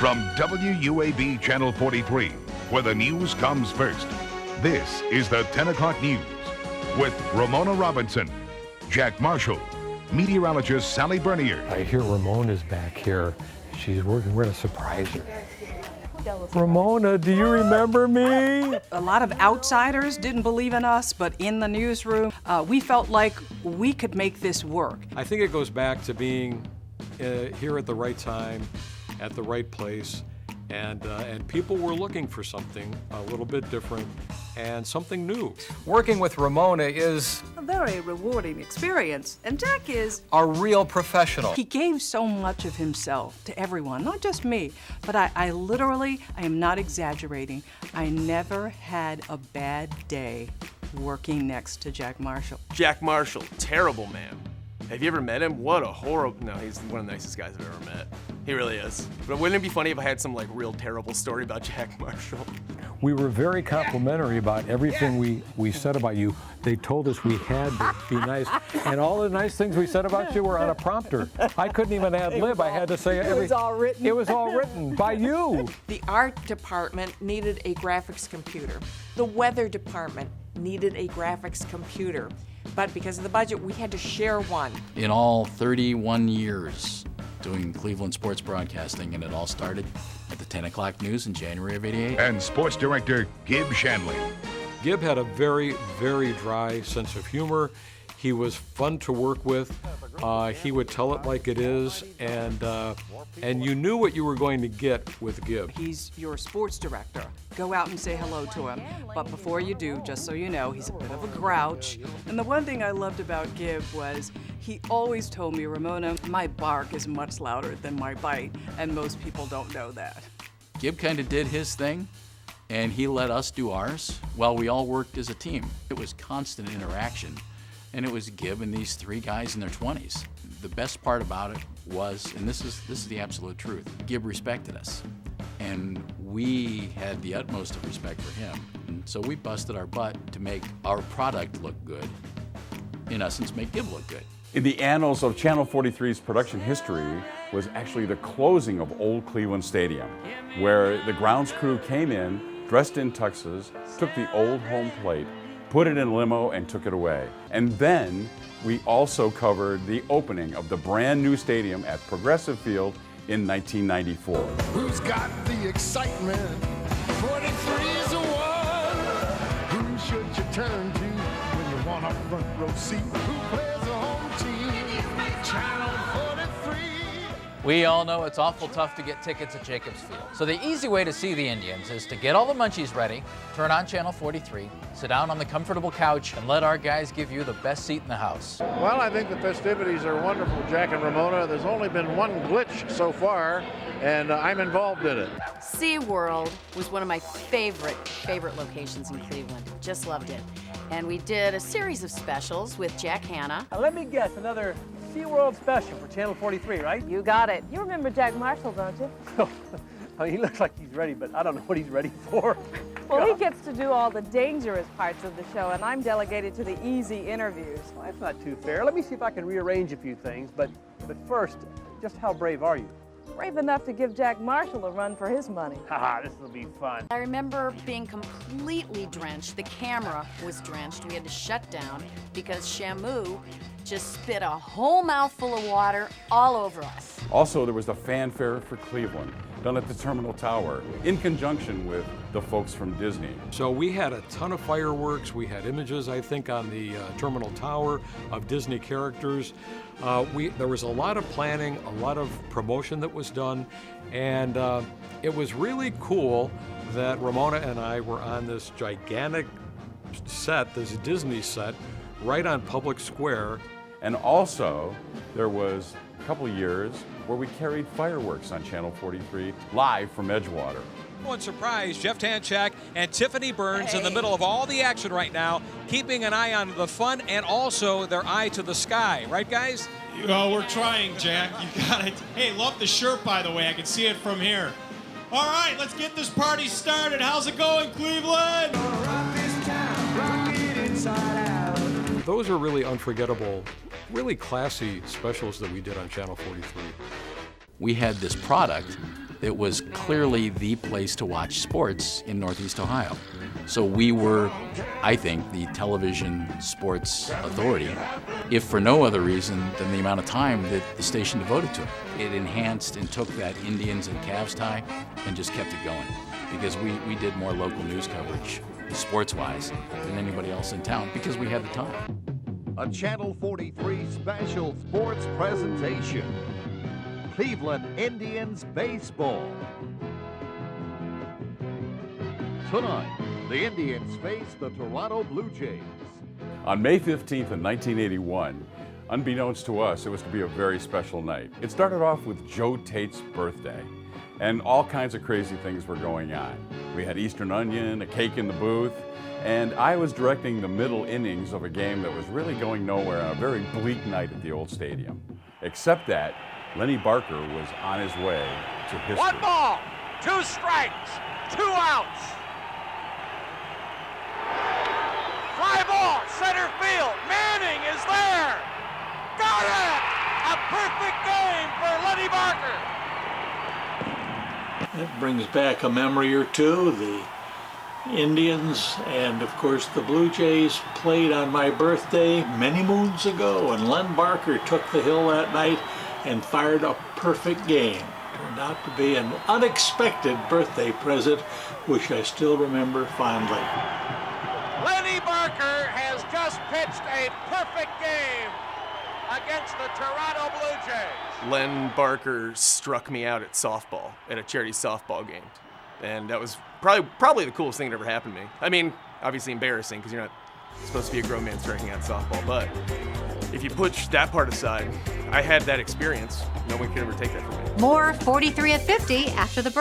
From WUAB Channel 43, where the news comes first, this is the 10 o'clock news with Ramona Robinson, Jack Marshall, meteorologist Sally Bernier. I hear Ramona's back here. She's working. We're going to surprise her. Ramona, do you remember me? A lot of outsiders didn't believe in us, but in the newsroom, we felt like we could make this work. I think it goes back to being here at the right time, at the right place, and people were looking for something a little bit different and something new. Working with Ramona is A very rewarding experience, and Jack is. a real professional. He gave so much of himself to everyone, not just me, but I literally, I am not exaggerating, I never had a bad day working next to Jack Marshall. Jack Marshall, terrible man. Have you ever met him? What a horrible, no, he's one of the nicest guys I've ever met. He really is. But wouldn't it be funny if I had some like real terrible story about Jack Marshall? We were very complimentary about everything we said about you. They told us we had to be nice, and all the nice things we said about you were on a prompter. I couldn't even ad lib. I had to say It was all written. It was all written by you. The art department needed a graphics computer. The weather department needed a graphics computer. But because of the budget, we had to share one. In all 31 years doing Cleveland sports broadcasting, and it all started at the 10 o'clock news in January of '88. And sports director Gib Shanley. Gib had a very, very dry sense of humor. He was fun to work with. He would tell it like it is, and you knew what you were going to get with Gib. He's your sports director. Go out and say hello to him. But before you do, just so you know, he's a bit of a grouch. And the one thing I loved about Gib was he always told me, Ramona, my bark is much louder than my bite, and most people don't know that. Gib kind of did his thing, and he let us do ours while we all worked as a team. It was constant interaction, and it was Gib and these three guys in their 20s. The best part about it was, and this is the absolute truth, Gib respected us, and we had the utmost of respect for him. And so we busted our butt to make our product look good, in essence, make Gib look good. In the annals of Channel 43's production history was actually the closing of Old Cleveland Stadium, where the grounds crew came in, dressed in tuxes, took the old home plate, put it in a limo, and took it away. And then we also covered the opening of the brand new stadium at Progressive Field in 1994. Who's got the excitement? 43's the one. Who should you turn to when you want a front row seat? Who plays the home team? Channel 43. We all know it's awful tough to get tickets at Jacobs Field. So the easy way to see the Indians is to get all the munchies ready, turn on Channel 43, sit down on the comfortable couch, and let our guys give you the best seat in the house. Well, I think the festivities are wonderful, Jack and Ramona. There's only been one glitch so far, and I'm involved in it. SeaWorld was one of my favorite locations in Cleveland. Just loved it. And we did a series of specials with Jack Hanna. Let me guess, another SeaWorld special for Channel 43, right? You got it. You remember Jack Marshall, don't you? I mean, he looks like he's ready, but I don't know what he's ready for. Well, he gets to do all the dangerous parts of the show, and I'm delegated to the easy interviews. Well, that's not too fair. Let me see if I can rearrange a few things, but first, just how brave are you? Brave enough to give Jack Marshall a run for his money. Haha, this will be fun. I remember being completely drenched. The camera was drenched. We had to shut down because Shamu just spit a whole mouthful of water all over us. Also, there was the Fanfare for Cleveland, done at the Terminal Tower, in conjunction with the folks from Disney. So we had a ton of fireworks. We had images, I think, on the Terminal Tower of Disney characters. There was a lot of planning, a lot of promotion that was done, and it was really cool that Ramona and I were on this gigantic set, this Disney set, right on Public Square. And also, there was a couple years where we carried fireworks on Channel 43 live from Edgewater. One surprise, Jeff Tanchak and Tiffany Burns in the middle of all the action right now, keeping an eye on the fun and also their eye to the sky. Right, guys? Well, we're trying, Jack. You got it. Hey, love the shirt, by the way. I can see it from here. All right, let's get this party started. How's it going, Cleveland? Those are really unforgettable, really classy specials that we did on Channel 43. We had this product It was clearly the place to watch sports in Northeast Ohio. So we were, I think, the television sports authority, if for no other reason than the amount of time that the station devoted to it. It enhanced and took that Indians and Cavs tie and just kept it going, because we did more local news coverage, sports-wise, than anybody else in town, because we had the time. A Channel 43 special sports presentation. Cleveland Indians baseball. Tonight, the Indians face the Toronto Blue Jays. On May 15th of 1981, unbeknownst to us, it was to be a very special night. It started off with Joe Tate's birthday, and all kinds of crazy things were going on. We had Eastern Onion, a cake in the booth, and I was directing the middle innings of a game that was really going nowhere on a very bleak night at the old stadium. Except that Lenny Barker was on his way to history. 1 ball, 2 strikes, 2 outs. Fly ball, center field. Manning is there. Got it! A perfect game for Lenny Barker. That brings back a memory or two. The Indians and, of course, the Blue Jays played on my birthday many moons ago, and Len Barker took the hill that night and fired a perfect game. Turned out to be an unexpected birthday present, which I still remember fondly. Lenny Barker has just pitched a perfect game against the Toronto Blue Jays. Len Barker struck me out at softball, at a charity softball game. And that was probably the coolest thing that ever happened to me. I mean, obviously embarrassing because you're not supposed to be a grown man striking out softball, but if you push that part aside, I had that experience. No one can ever take that from me. More 43 at 50 after the break.